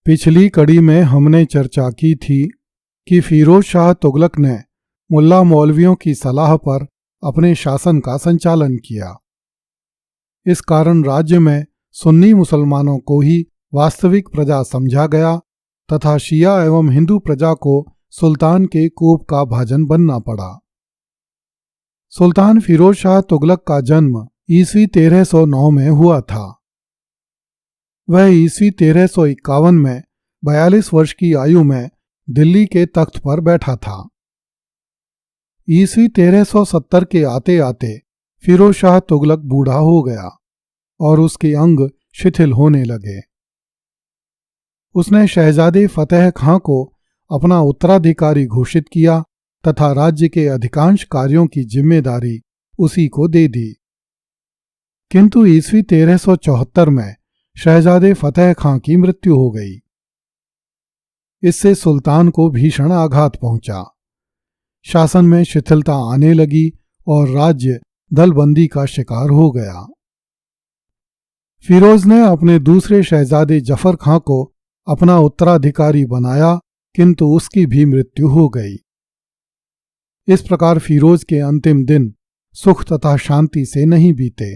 पिछली कड़ी में हमने चर्चा की थी कि फिरोज शाह तुगलक ने मुल्ला मौलवियों की सलाह पर अपने शासन का संचालन किया। इस कारण राज्य में सुन्नी मुसलमानों को ही वास्तविक प्रजा समझा गया तथा शिया एवं हिंदू प्रजा को सुल्तान के कोप का भाजन बनना पड़ा। सुल्तान फिरोज शाह तुगलक का जन्म ईस्वी 1309 में हुआ था। वह ईस्वी 1351 में 42 वर्ष की आयु में दिल्ली के तख्त पर बैठा था। ईस्वी 1370 के आते आते फिरोज शाह तुगलक बूढ़ा हो गया और उसके अंग शिथिल होने लगे। उसने शहजादे फतेह खां को अपना उत्तराधिकारी घोषित किया तथा राज्य के अधिकांश कार्यों की जिम्मेदारी उसी को दे दी। किंतु ईस्वी 1374 में शहजादे फतेह खां की मृत्यु हो गई। इससे सुल्तान को भीषण आघात पहुंचा। शासन में शिथिलता आने लगी और राज्य दलबंदी का शिकार हो गया। फिरोज ने अपने दूसरे शहजादे जफर खां को अपना उत्तराधिकारी बनाया, किंतु उसकी भी मृत्यु हो गई। इस प्रकार फिरोज के अंतिम दिन सुख तथा शांति से नहीं बीते।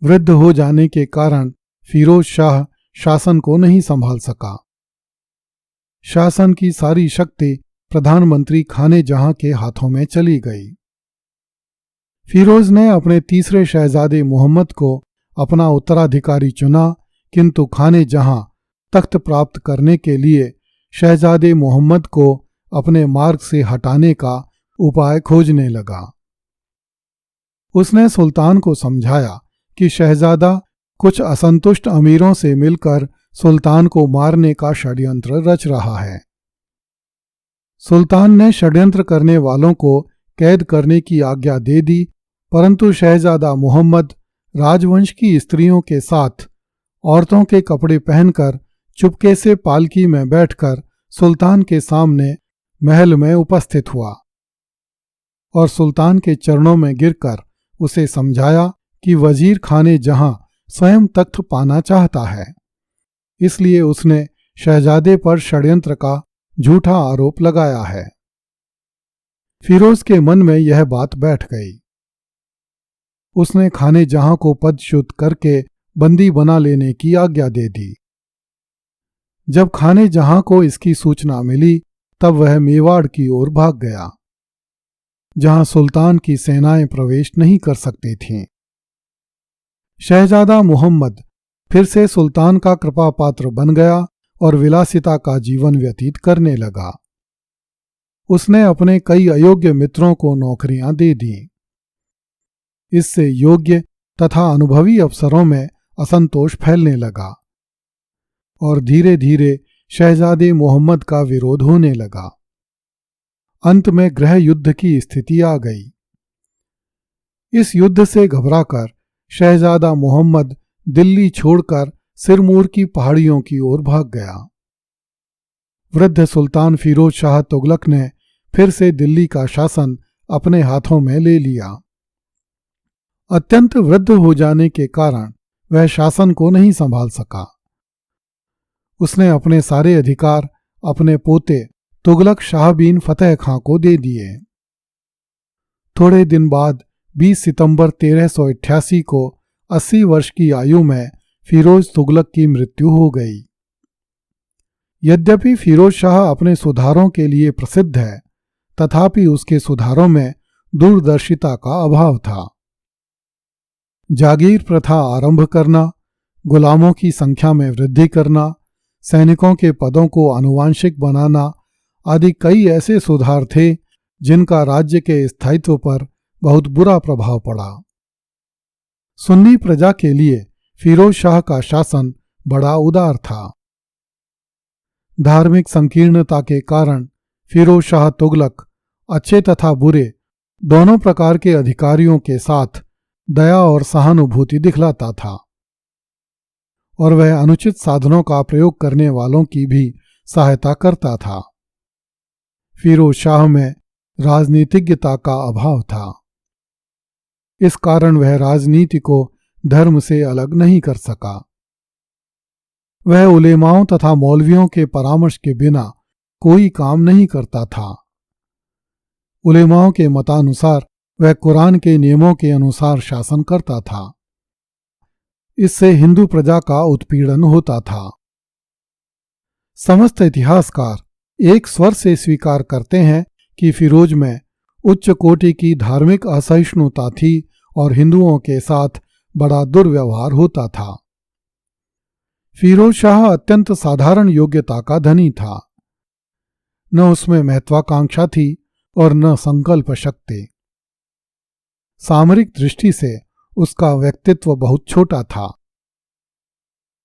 वृद्ध हो जाने के कारण फिरोज शाह शासन को नहीं संभाल सका। शासन की सारी शक्ति प्रधानमंत्री खाने जहां के हाथों में चली गई। फिरोज ने अपने तीसरे शहजादे मोहम्मद को अपना उत्तराधिकारी चुना, किंतु खाने जहां तख्त प्राप्त करने के लिए शहजादे मोहम्मद को अपने मार्ग से हटाने का उपाय खोजने लगा। उसने सुल्तान को समझाया कि शहजादा कुछ असंतुष्ट अमीरों से मिलकर सुल्तान को मारने का षड्यंत्र रच रहा है। सुल्तान ने षड्यंत्र करने वालों को कैद करने की आज्ञा दे दी, परंतु शहजादा मोहम्मद राजवंश की स्त्रियों के साथ औरतों के कपड़े पहनकर चुपके से पालकी में बैठकर सुल्तान के सामने महल में उपस्थित हुआ और सुल्तान के चरणों में गिरकर उसे समझाया कि वजीर खाने जहां स्वयं तख्त पाना चाहता है, इसलिए उसने शहजादे पर षड्यंत्र का झूठा आरोप लगाया है। फिरोज के मन में यह बात बैठ गई। उसने खाने जहां को पदच्युत करके बंदी बना लेने की आज्ञा दे दी। जब खाने जहां को इसकी सूचना मिली, तब वह मेवाड़ की ओर भाग गया, जहां सुल्तान की सेनाएं प्रवेश नहीं कर सकती थीं। शहजादा मोहम्मद फिर से सुल्तान का कृपा पात्र बन गया और विलासिता का जीवन व्यतीत करने लगा। उसने अपने कई अयोग्य मित्रों को नौकरियां दे दी। इससे योग्य तथा अनुभवी अफसरों में असंतोष फैलने लगा और धीरे धीरे शहजादे मोहम्मद का विरोध होने लगा। अंत में गृह युद्ध की स्थिति आ गई। इस युद्ध से घबराकर शहजादा मोहम्मद दिल्ली छोड़कर सिरमौर की पहाड़ियों की ओर भाग गया। वृद्ध सुल्तान फिरोज शाह तुगलक ने फिर से दिल्ली का शासन अपने हाथों में ले लिया। अत्यंत वृद्ध हो जाने के कारण वह शासन को नहीं संभाल सका। उसने अपने सारे अधिकार अपने पोते तुगलक शाह बिन फतेह खां को दे दिए। थोड़े दिन बाद 20 सितंबर 1388 को 80 वर्ष की आयु में फिरोज तुगलक की मृत्यु हो गई। यद्यपि फिरोज शाह अपने सुधारों के लिए प्रसिद्ध है, तथापि उसके सुधारों में दूरदर्शिता का अभाव था। जागीर प्रथा आरंभ करना, गुलामों की संख्या में वृद्धि करना, सैनिकों के पदों को आनुवांशिक बनाना आदि कई ऐसे सुधार थे जिनका राज्य के स्थायित्व पर बहुत बुरा प्रभाव पड़ा। सुन्नी प्रजा के लिए फिरोज शाह का शासन बड़ा उदार था। धार्मिक संकीर्णता के कारण फिरोज शाह तुगलक अच्छे तथा बुरे दोनों प्रकार के अधिकारियों के साथ दया और सहानुभूति दिखलाता था और वह अनुचित साधनों का प्रयोग करने वालों की भी सहायता करता था। फिरोज शाह में राजनीतिज्ञता का अभाव था। इस कारण वह राजनीति को धर्म से अलग नहीं कर सका। वह उलेमाओं तथा मौलवियों के परामर्श के बिना कोई काम नहीं करता था। उलेमाओं के मतानुसार वह कुरान के नियमों के अनुसार शासन करता था। इससे हिंदू प्रजा का उत्पीड़न होता था। समस्त इतिहासकार एक स्वर से स्वीकार करते हैं कि फिरोज में उच्च कोटि की धार्मिक असहिष्णुता थी और हिंदुओं के साथ बड़ा दुर्व्यवहार होता था। फिरोज शाह अत्यंत साधारण योग्यता का धनी था। न उसमें महत्वाकांक्षा थी और न संकल्प शक्ति। सामरिक दृष्टि से उसका व्यक्तित्व बहुत छोटा था।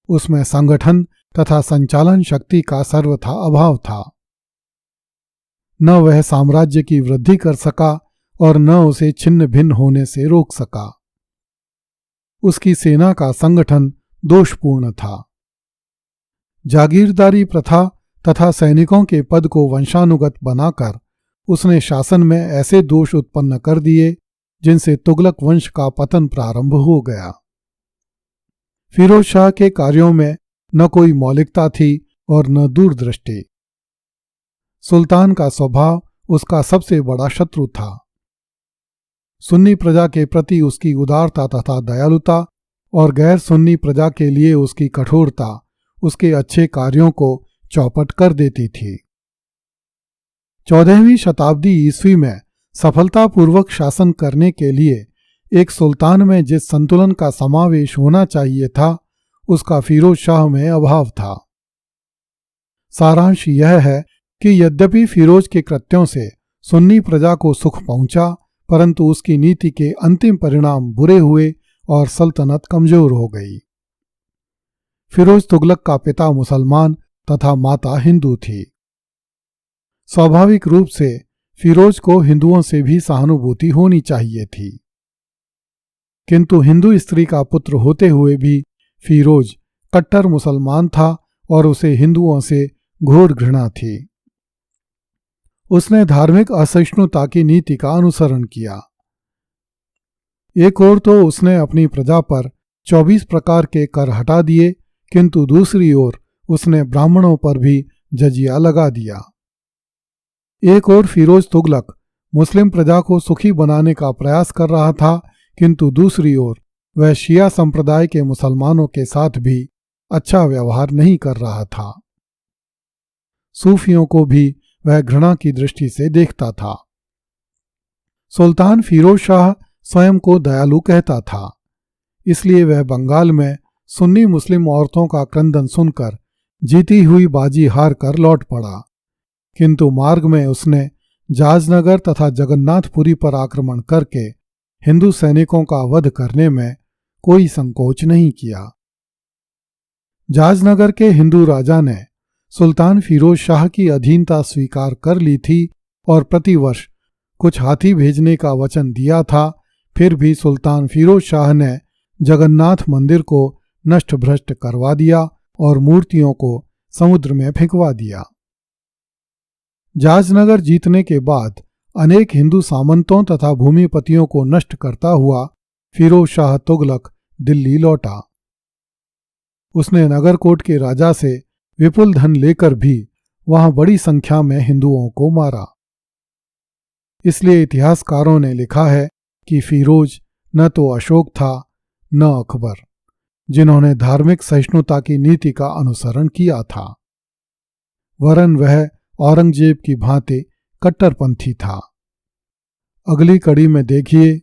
उसमें संगठन तथा संचालन शक्ति का सर्वथा अभाव था। न वह साम्राज्य की वृद्धि कर सका और न उसे छिन्न भिन्न होने से रोक सका। उसकी सेना का संगठन दोषपूर्ण था। जागीरदारी प्रथा तथा सैनिकों के पद को वंशानुगत बनाकर उसने शासन में ऐसे दोष उत्पन्न कर दिए जिनसे तुगलक वंश का पतन प्रारंभ हो गया। फिरोज शाह के कार्यों में न कोई मौलिकता थी और न दूरदृष्टि। सुल्तान का स्वभाव उसका सबसे बड़ा शत्रु था। सुन्नी प्रजा के प्रति उसकी उदारता तथा दयालुता और गैर सुन्नी प्रजा के लिए उसकी कठोरता उसके अच्छे कार्यों को चौपट कर देती थी। 14वीं शताब्दी ईस्वी में सफलतापूर्वक शासन करने के लिए एक सुल्तान में जिस संतुलन का समावेश होना चाहिए था उसका फिरोज शाह में अभाव था। सारांश यह है कि यद्यपि फिरोज के कृत्यों से सुन्नी प्रजा को सुख पहुंचा, परंतु उसकी नीति के अंतिम परिणाम बुरे हुए और सल्तनत कमजोर हो गई। फिरोज तुगलक का पिता मुसलमान तथा माता हिंदू थी। स्वाभाविक रूप से फिरोज को हिंदुओं से भी सहानुभूति होनी चाहिए थी, किंतु हिंदू स्त्री का पुत्र होते हुए भी फिरोज कट्टर मुसलमान था और उसे हिंदुओं से घोर घृणा थी। उसने धार्मिक असहिष्णुता की नीति का अनुसरण किया। एक ओर तो उसने अपनी प्रजा पर 24 प्रकार के कर हटा दिए, किंतु दूसरी ओर उसने ब्राह्मणों पर भी जजिया लगा दिया। एक ओर फिरोज तुगलक मुस्लिम प्रजा को सुखी बनाने का प्रयास कर रहा था, किंतु दूसरी ओर वह शिया संप्रदाय के मुसलमानों के साथ भी अच्छा व्यवहार नहीं कर रहा था। सूफियों को भी वह घृणा की दृष्टि से देखता था। सुल्तान फिरोज शाह स्वयं को दयालु कहता था, इसलिए वह बंगाल में सुन्नी मुस्लिम औरतों का क्रंदन सुनकर जीती हुई बाजी हार कर लौट पड़ा, किंतु मार्ग में उसने जाजनगर तथा जगन्नाथपुरी पर आक्रमण करके हिंदू सैनिकों का वध करने में कोई संकोच नहीं किया। जाजनगर के हिंदू राजा ने सुल्तान फिरोज शाह की अधीनता स्वीकार कर ली थी और प्रतिवर्ष कुछ हाथी भेजने का वचन दिया था, फिर भी सुल्तान फिरोज शाह ने जगन्नाथ मंदिर को नष्ट भ्रष्ट करवा दिया और मूर्तियों को समुद्र में फेंकवा दिया। जाजनगर जीतने के बाद अनेक हिंदू सामंतों तथा भूमिपतियों को नष्ट करता हुआ फिरोज शाह तुगलक दिल्ली लौटा। उसने नगरकोट के राजा से विपुल धन लेकर भी वहां बड़ी संख्या में हिंदुओं को मारा। इसलिए इतिहासकारों ने लिखा है कि फिरोज न तो अशोक था न अकबर, जिन्होंने धार्मिक सहिष्णुता की नीति का अनुसरण किया था, वरन वह औरंगजेब की भांति कट्टरपंथी था। अगली कड़ी में देखिए